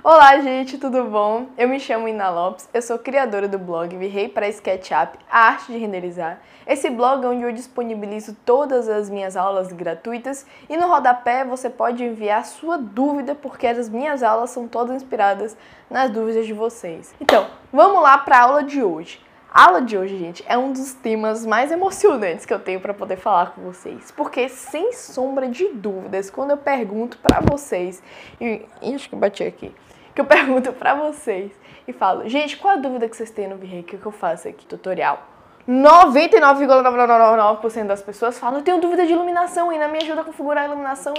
Olá, gente, tudo bom? Eu me chamo Ina Lopes, eu sou criadora do blog Virei para SketchUp, a arte de renderizar. Esse blog é onde eu disponibilizo todas as minhas aulas gratuitas e no rodapé você pode enviar sua dúvida, porque as minhas aulas são todas inspiradas nas dúvidas de vocês. Então, vamos lá para a aula de hoje. A aula de hoje, gente, é um dos temas mais emocionantes que eu tenho para poder falar com vocês, porque sem sombra de dúvidas, quando eu pergunto para vocês, acho que eu bati aqui, que eu pergunto para vocês e falo, gente, qual a dúvida que vocês têm no Virei, o que eu faço aqui, tutorial? 99,999% das pessoas falam, eu tenho dúvida de iluminação, Ina, me ajuda a configurar iluminação.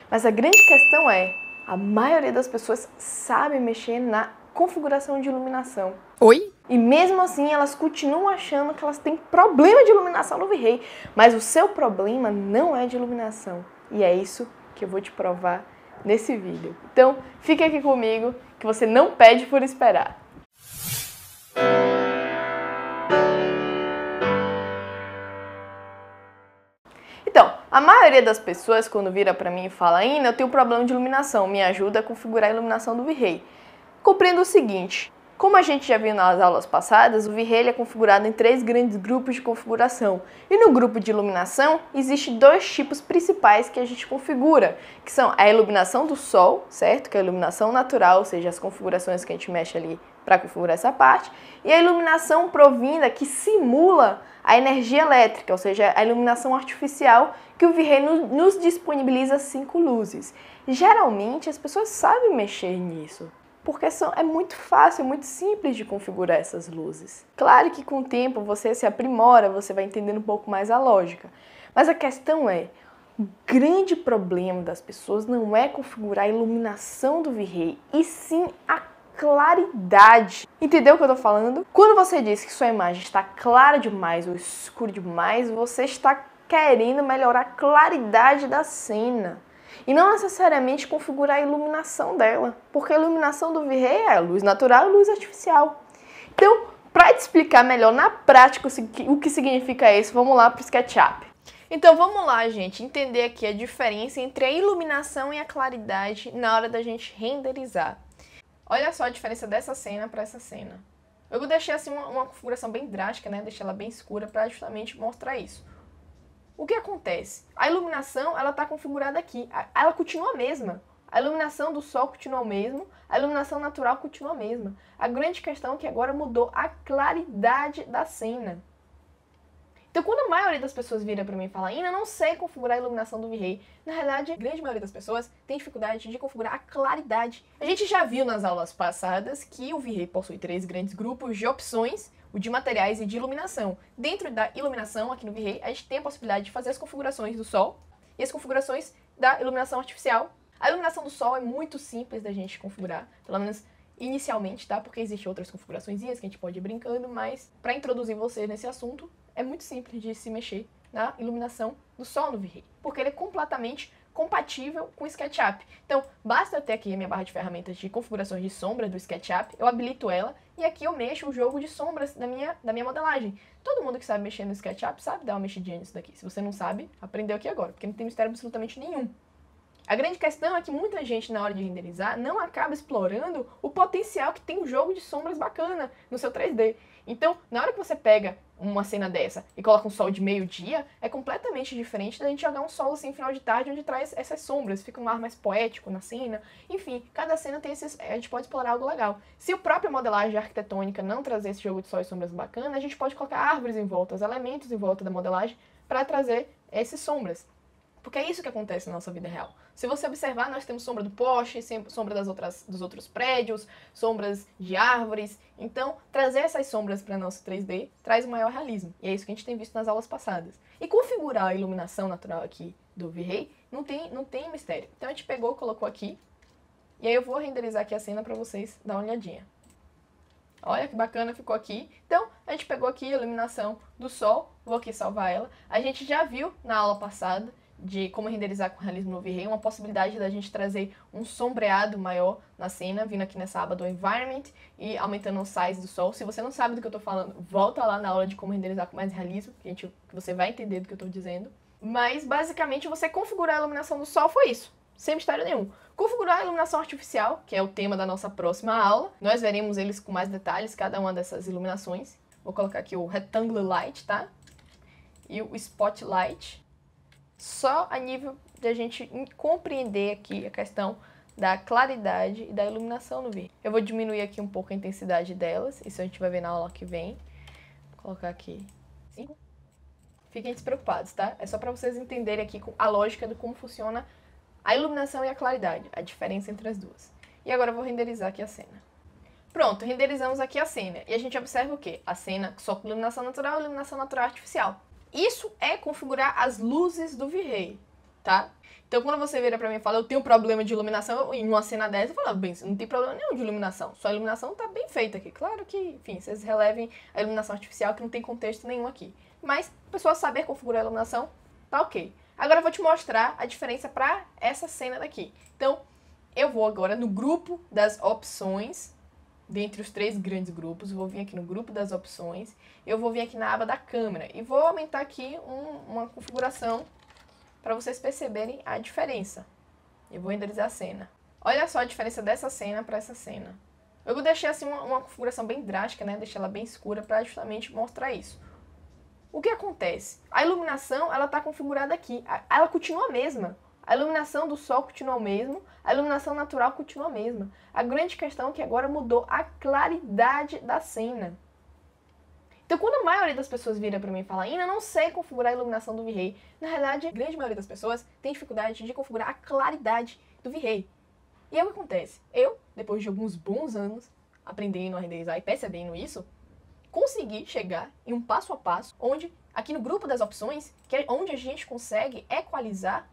Mas a grande questão é, a maioria das pessoas sabe mexer na configuração de iluminação. Oi? E mesmo assim elas continuam achando que elas têm problema de iluminação no Virei. Mas o seu problema não é de iluminação. E é isso que eu vou te provar nesse vídeo. Então, fique aqui comigo que você não pede por esperar. Então, a maioria das pessoas quando vira pra mim e fala, Ina, eu tenho problema de iluminação, me ajuda a configurar a iluminação do Virei. Compreenda o seguinte, como a gente já viu nas aulas passadas, o Virei é configurado em 3 grandes grupos de configuração. E no grupo de iluminação, existem 2 tipos principais que a gente configura, que são a iluminação do sol, certo? Que é a iluminação natural, ou seja, as configurações que a gente mexe ali para configurar essa parte, e a iluminação provinda, que simula a energia elétrica, ou seja, a iluminação artificial, que o Virei nos disponibiliza 5 luzes. Geralmente, as pessoas sabem mexer nisso, porque é muito fácil, muito simples de configurar essas luzes. Claro que com o tempo você se aprimora, você vai entendendo um pouco mais a lógica. Mas a questão é, o grande problema das pessoas não é configurar a iluminação do Virei, e sim a claridade. Entendeu o que eu tô falando? Quando você diz que sua imagem está clara demais ou escura demais, você está querendo melhorar a claridade da cena. E não necessariamente configurar a iluminação dela, porque a iluminação do Virei é luz natural e luz artificial. Então, para te explicar melhor na prática o que significa isso, vamos lá para o SketchUp. Então vamos lá, gente, entender aqui a diferença entre a iluminação e a claridade na hora da gente renderizar. Olha só a diferença dessa cena para essa cena. Eu deixei assim uma configuração bem drástica, né? Deixei ela bem escura para justamente mostrar isso. O que acontece? A iluminação, ela está configurada aqui. Ela continua a mesma. A iluminação do sol continua a mesma. A iluminação natural continua a mesma. A grande questão é que agora mudou a claridade da cena. Então, quando a maioria das pessoas vira para mim e fala, Ina, não sei configurar a iluminação do Virei, na realidade, a grande maioria das pessoas tem dificuldade de configurar a claridade. A gente já viu nas aulas passadas que o Virei possui 3 grandes grupos de opções, o de materiais e de iluminação. Dentro da iluminação, aqui no Virei, a gente tem a possibilidade de fazer as configurações do sol e as configurações da iluminação artificial. A iluminação do sol é muito simples da gente configurar, pelo menos inicialmente, tá? Porque existem outras configuraçõezinhas que a gente pode ir brincando, mas para introduzir você nesse assunto, é muito simples de se mexer na iluminação do sol no Virei, porque ele é completamente compatível com o SketchUp. Então, basta eu ter aqui a minha barra de ferramentas de configurações de sombra do SketchUp, eu habilito ela e aqui eu mexo o jogo de sombras da minha modelagem. Todo mundo que sabe mexer no SketchUp sabe dar uma mexidinha nisso daqui. Se você não sabe, aprendeu aqui agora, porque não tem mistério absolutamente nenhum. A grande questão é que muita gente, na hora de renderizar, não acaba explorando o potencial que tem um jogo de sombras bacana no seu 3D. Então, na hora que você pega uma cena dessa e coloca um sol de meio-dia, é completamente diferente da gente jogar um sol assim, final de tarde, onde traz essas sombras, fica um ar mais poético na cena. Enfim, cada cena tem esses... a gente pode explorar algo legal. Se a própria modelagem arquitetônica não trazer esse jogo de sol e sombras bacana, a gente pode colocar árvores em volta, os elementos em volta da modelagem para trazer essas sombras. Porque é isso que acontece na nossa vida real. Se você observar, nós temos sombra do poste, sombra dos outros prédios, sombras de árvores. Então, trazer essas sombras para nosso 3D traz um maior realismo. E é isso que a gente tem visto nas aulas passadas. E configurar a iluminação natural aqui do Virei não tem mistério. Então, a gente pegou, colocou aqui. E aí eu vou renderizar aqui a cena para vocês dar uma olhadinha. Olha que bacana ficou aqui. Então, a gente pegou aqui a iluminação do sol. Vou aqui salvar ela. A gente já viu na aula passada de como renderizar com realismo no Virei, uma possibilidade da gente trazer um sombreado maior na cena, vindo aqui nessa aba do Environment e aumentando o size do sol. Se você não sabe do que eu tô falando, volta lá na aula de como renderizar com mais realismo, que você vai entender do que eu tô dizendo. Mas, basicamente, você configurar a iluminação do sol foi isso, sem mistério nenhum. Configurar a iluminação artificial, que é o tema da nossa próxima aula. Nós veremos eles com mais detalhes, cada uma dessas iluminações. Vou colocar aqui o Rectangle Light, tá? E o Spotlight. Só a nível de a gente compreender aqui a questão da claridade e da iluminação no vídeo. Eu vou diminuir aqui um pouco a intensidade delas, isso a gente vai ver na aula que vem. Vou colocar aqui 5. Fiquem despreocupados, tá? É só para vocês entenderem aqui a lógica de como funciona a iluminação e a claridade, a diferença entre as duas. E agora eu vou renderizar aqui a cena. Pronto, renderizamos aqui a cena. E a gente observa o quê? A cena só com iluminação natural e iluminação natural artificial. Isso é configurar as luzes do V-Ray, tá? Então, quando você vira pra mim e fala, eu tenho problema de iluminação em uma cena dessa, eu falo, bem, você não tem problema nenhum de iluminação. Sua iluminação tá bem feita aqui. Claro que, enfim, vocês relevem a iluminação artificial, que não tem contexto nenhum aqui. Mas, a pessoa saber configurar a iluminação, tá ok. Agora eu vou te mostrar a diferença pra essa cena daqui. Então, eu vou agora no grupo das opções, dentre os 3 grandes grupos, vou vir aqui no grupo das opções, eu vou vir aqui na aba da câmera e vou aumentar aqui uma configuração para vocês perceberem a diferença. Eu vou renderizar a cena. Olha só a diferença dessa cena para essa cena. Eu vou deixar assim uma configuração bem drástica, né? Deixar ela bem escura para justamente mostrar isso. O que acontece? A iluminação, ela está configurada aqui. Ela continua a mesma. A iluminação do sol continua a mesma. A iluminação natural continua a mesma. A grande questão é que agora mudou a claridade da cena. Então, quando a maioria das pessoas vira para mim e fala, ainda não sei configurar a iluminação do V-Ray, na realidade, a grande maioria das pessoas tem dificuldade de configurar a claridade do V-Ray. E é o que acontece. Eu, depois de alguns bons anos aprendendo a renderizar e percebendo isso, consegui chegar em um passo a passo, onde, aqui no grupo das opções, que é onde a gente consegue equalizar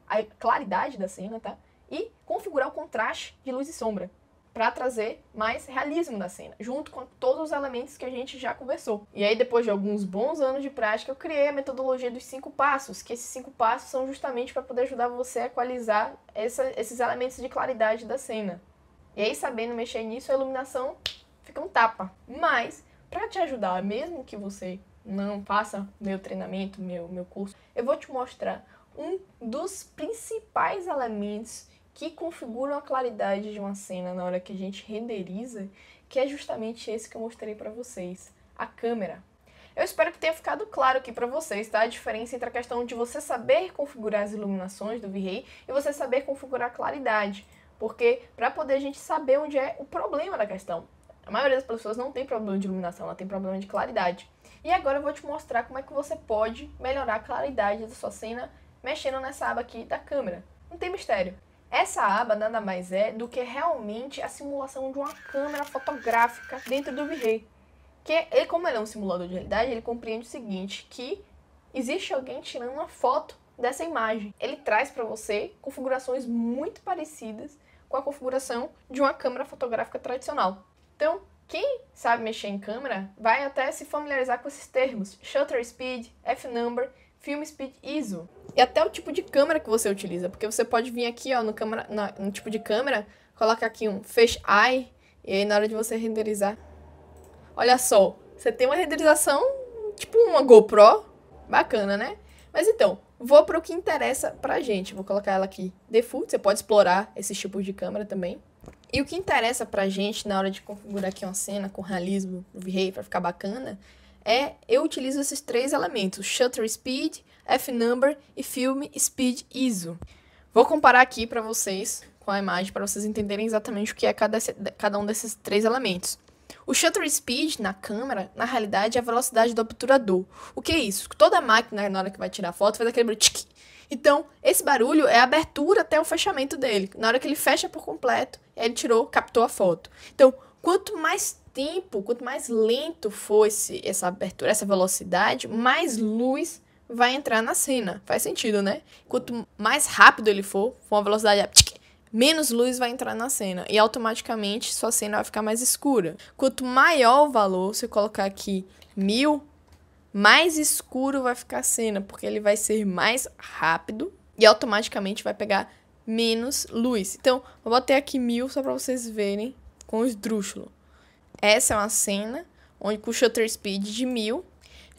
a claridade da cena, tá? E configurar o contraste de luz e sombra, para trazer mais realismo na cena, junto com todos os elementos que a gente já conversou. E aí, depois de alguns bons anos de prática, eu criei a metodologia dos 5 passos, que esses 5 passos são justamente para poder ajudar você a equalizar esses elementos de claridade da cena. E aí, sabendo mexer nisso, a iluminação fica um tapa. Mas, para te ajudar, mesmo que você não faça meu treinamento, meu curso, eu vou te mostrar um dos principais elementos que configuram a claridade de uma cena na hora que a gente renderiza, que é justamente esse que eu mostrei para vocês, a câmera. Eu espero que tenha ficado claro aqui para vocês, tá? A diferença entre a questão de você saber configurar as iluminações do V-Ray e você saber configurar a claridade, porque para poder a gente saber onde é o problema da questão. A maioria das pessoas não tem problema de iluminação, ela tem problema de claridade. E agora eu vou te mostrar como é que você pode melhorar a claridade da sua cena mexendo nessa aba aqui da câmera. Não tem mistério. Essa aba nada mais é do que realmente a simulação de uma câmera fotográfica dentro do V-Ray. Que como ele é um simulador de realidade, ele compreende o seguinte, que existe alguém tirando uma foto dessa imagem. Ele traz para você configurações muito parecidas com a configuração de uma câmera fotográfica tradicional. Então, quem sabe mexer em câmera vai até se familiarizar com esses termos: shutter speed, f-number, film speed ISO. E até o tipo de câmera que você utiliza, porque você pode vir aqui, ó, no tipo de câmera, colocar aqui um Flash Eye, e aí na hora de você renderizar, olha só, você tem uma renderização tipo uma GoPro, bacana, né? Mas então, vou para o que interessa pra gente, vou colocar ela aqui default, você pode explorar esses tipos de câmera também. E o que interessa pra gente na hora de configurar aqui uma cena com realismo no V-Ray pra ficar bacana, eu utilizo esses 3 elementos, Shutter Speed, F-Number e Film Speed ISO. Vou comparar aqui para vocês com a imagem, para vocês entenderem exatamente o que é cada um desses 3 elementos. O Shutter Speed na câmera, na realidade, é a velocidade do obturador. O que é isso? Toda máquina, na hora que vai tirar foto, faz aquele barulho. Então, esse barulho é a abertura até o fechamento dele. Na hora que ele fecha por completo, ele captou a foto. Então, quanto mais tempo, quanto mais lento for essa abertura, essa velocidade, mais luz vai entrar na cena. Faz sentido, né? Quanto mais rápido ele for uma velocidade, menos luz vai entrar na cena. E automaticamente sua cena vai ficar mais escura. Quanto maior o valor, se eu colocar aqui 1000, mais escuro vai ficar a cena, porque ele vai ser mais rápido e automaticamente vai pegar menos luz. Então, eu botei aqui 1000 só para vocês verem com o esdrúxulo. Essa é uma cena onde com o shutter speed de 1000.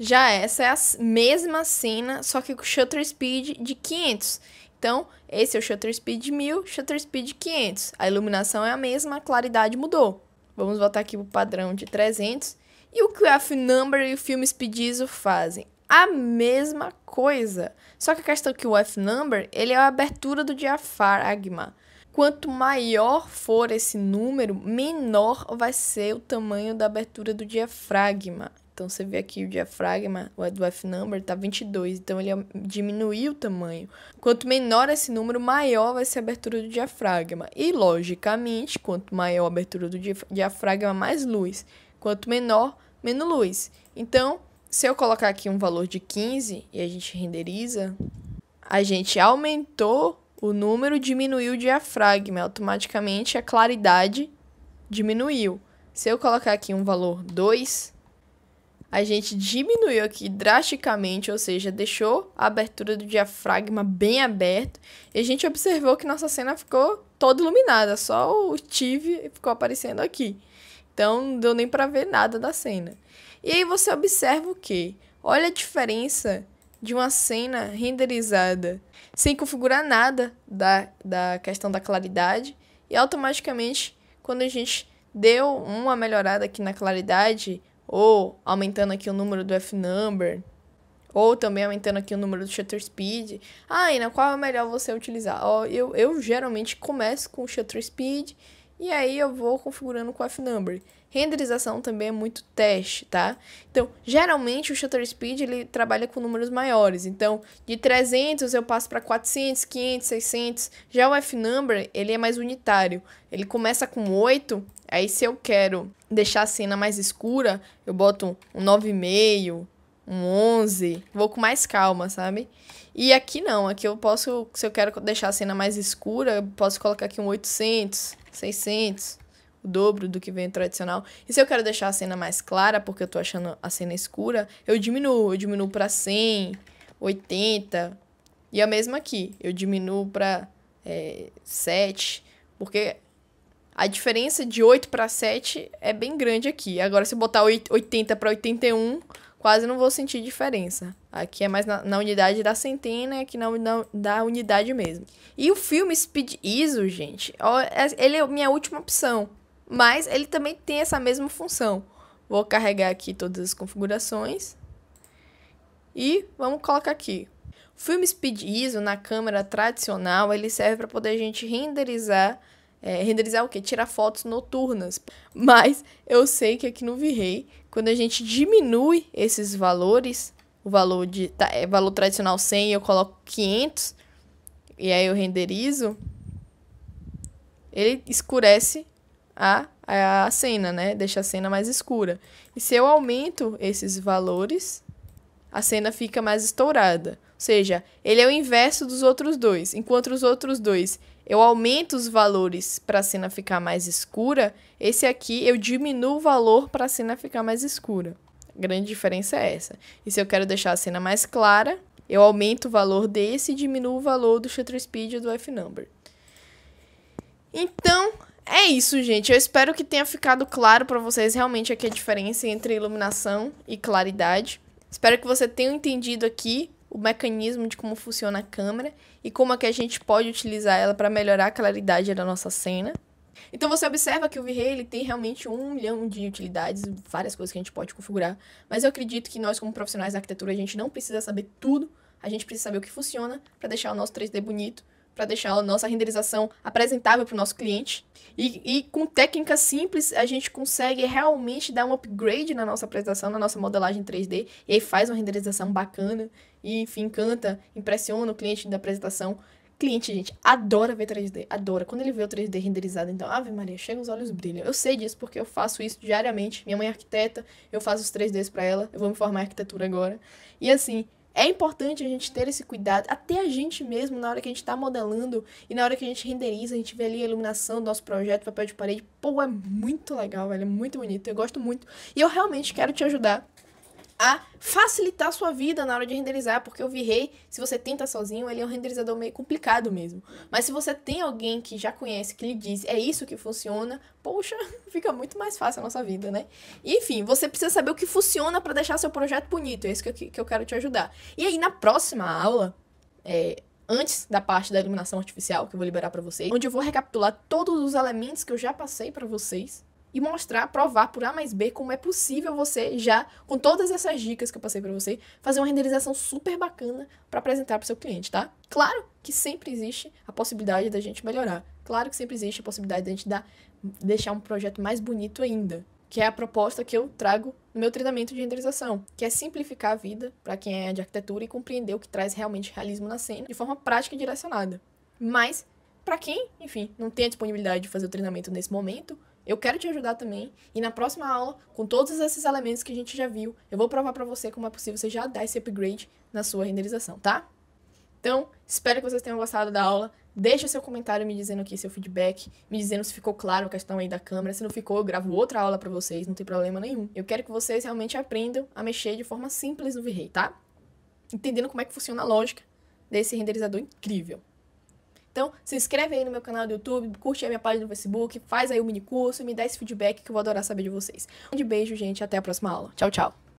Já essa é a mesma cena, só que com shutter speed de 500. Então, esse é o shutter speed 1000, shutter speed 500. A iluminação é a mesma, a claridade mudou. Vamos voltar aqui para o padrão de 300. E o que o F-Number e o Film Speed ISO fazem? A mesma coisa. Só que a questão é que o F-Number, ele é a abertura do diafragma. Quanto maior for esse número, menor vai ser o tamanho da abertura do diafragma. Então, você vê aqui o diafragma do F-Number está 22, então ele diminuiu o tamanho. Quanto menor esse número, maior vai ser a abertura do diafragma. E, logicamente, quanto maior a abertura do diafragma, mais luz. Quanto menor, menos luz. Então, se eu colocar aqui um valor de 15 e a gente renderiza, a gente aumentou o número, diminuiu o diafragma. Automaticamente, a claridade diminuiu. Se eu colocar aqui um valor 2... a gente diminuiu aqui drasticamente, ou seja, deixou a abertura do diafragma bem aberto. E a gente observou que nossa cena ficou toda iluminada, só o Steve ficou aparecendo aqui. Então, não deu nem para ver nada da cena. E aí você observa o quê? Olha a diferença de uma cena renderizada sem configurar nada da questão da claridade. E automaticamente, quando a gente deu uma melhorada aqui na claridade, ou aumentando aqui o número do F-Number, ou também aumentando aqui o número do shutter speed. Ina, qual é o melhor você utilizar? Eu geralmente começo com o shutter speed e aí eu vou configurando com o F-Number. Renderização também é muito teste, tá? Então, geralmente o shutter speed ele trabalha com números maiores. Então, de 300 eu passo para 400, 500, 600. Já o F-Number, ele é mais unitário. Ele começa com 8, aí se eu quero deixar a cena mais escura, eu boto um 9,5, um 11, vou com mais calma, sabe? E aqui não, aqui eu posso, se eu quero deixar a cena mais escura, eu posso colocar aqui um 800, 600, o dobro do que vem tradicional. E se eu quero deixar a cena mais clara, porque eu tô achando a cena escura, eu diminuo para 100, 80, e a mesma aqui, eu diminuo para 7, porque a diferença de 8 para 7 é bem grande aqui. Agora, se eu botar 80 para 81, quase não vou sentir diferença. Aqui é mais na unidade da centena, aqui da unidade mesmo. E o Film Speed ISO, gente, ele é a minha última opção. Mas ele também tem essa mesma função. Vou carregar aqui todas as configurações. E vamos colocar aqui. O Film Speed ISO na câmera tradicional, ele serve para poder a gente renderizar. Renderizar o quê? Tirar fotos noturnas. Mas eu sei que aqui no V-Ray, quando a gente diminui esses valores, o valor valor tradicional 100, eu coloco 500, e aí eu renderizo, ele escurece a cena, né? Deixa a cena mais escura. E se eu aumento esses valores, a cena fica mais estourada. Ou seja, ele é o inverso dos outros dois. Enquanto os outros dois eu aumento os valores para a cena ficar mais escura, esse aqui eu diminuo o valor para a cena ficar mais escura. A grande diferença é essa. E se eu quero deixar a cena mais clara, eu aumento o valor desse e diminuo o valor do shutter speed e do F-Number. Então, é isso, gente. Eu espero que tenha ficado claro para vocês realmente aqui a diferença entre iluminação e claridade. Espero que você tenha entendido aqui o mecanismo de como funciona a câmera e como é que a gente pode utilizar ela para melhorar a claridade da nossa cena. Então você observa que o V-Ray ele tem realmente 1 milhão de utilidades, várias coisas que a gente pode configurar, mas eu acredito que nós como profissionais da arquitetura a gente não precisa saber tudo, a gente precisa saber o que funciona para deixar o nosso 3D bonito, para deixar a nossa renderização apresentável para o nosso cliente. E com técnicas simples, a gente consegue realmente dar um upgrade na nossa apresentação, na nossa modelagem 3D, e aí faz uma renderização bacana, e enfim, encanta, impressiona o cliente da apresentação. Cliente, gente, adora ver 3D, adora. Quando ele vê o 3D renderizado, então, Ave Maria, chega os olhos brilham. Eu sei disso porque eu faço isso diariamente. Minha mãe é arquiteta, eu faço os 3Ds para ela, eu vou me formar em arquitetura agora. E assim, é importante a gente ter esse cuidado, até a gente mesmo, na hora que a gente está modelando e na hora que a gente renderiza, a gente vê ali a iluminação do nosso projeto, papel de parede. Pô, é muito legal, velho, é muito bonito, eu gosto muito. E eu realmente quero te ajudar a facilitar a sua vida na hora de renderizar, porque o V-Ray, se você tenta sozinho, ele é um renderizador meio complicado mesmo. Mas se você tem alguém que já conhece, que lhe diz, é isso que funciona, poxa, fica muito mais fácil a nossa vida, né? E, enfim, você precisa saber o que funciona para deixar seu projeto bonito, é isso que eu quero te ajudar. E aí, na próxima aula, antes da parte da iluminação artificial, que eu vou liberar para vocês, onde eu vou recapitular todos os elementos que eu já passei para vocês e mostrar, provar por A mais B como é possível você já, com todas essas dicas que eu passei para você, fazer uma renderização super bacana para apresentar para o seu cliente, tá? Claro que sempre existe a possibilidade da gente melhorar. Claro que sempre existe a possibilidade da gente deixar um projeto mais bonito ainda, que é a proposta que eu trago no meu treinamento de renderização, que é simplificar a vida para quem é de arquitetura e compreender o que traz realmente realismo na cena de forma prática e direcionada. Mas, para quem, enfim, não tem a disponibilidade de fazer o treinamento nesse momento, eu quero te ajudar também, e na próxima aula, com todos esses elementos que a gente já viu, eu vou provar para você como é possível você já dar esse upgrade na sua renderização, tá? Então, espero que vocês tenham gostado da aula. Deixa seu comentário me dizendo aqui seu feedback, me dizendo se ficou claro a questão aí da câmera. Se não ficou, eu gravo outra aula pra vocês, não tem problema nenhum. Eu quero que vocês realmente aprendam a mexer de forma simples no V-Ray, tá? Entendendo como é que funciona a lógica desse renderizador incrível. Então, se inscreve aí no meu canal do YouTube, curte aí a minha página no Facebook, faz aí o mini curso e me dá esse feedback que eu vou adorar saber de vocês. Um grande beijo, gente, até a próxima aula. Tchau, tchau!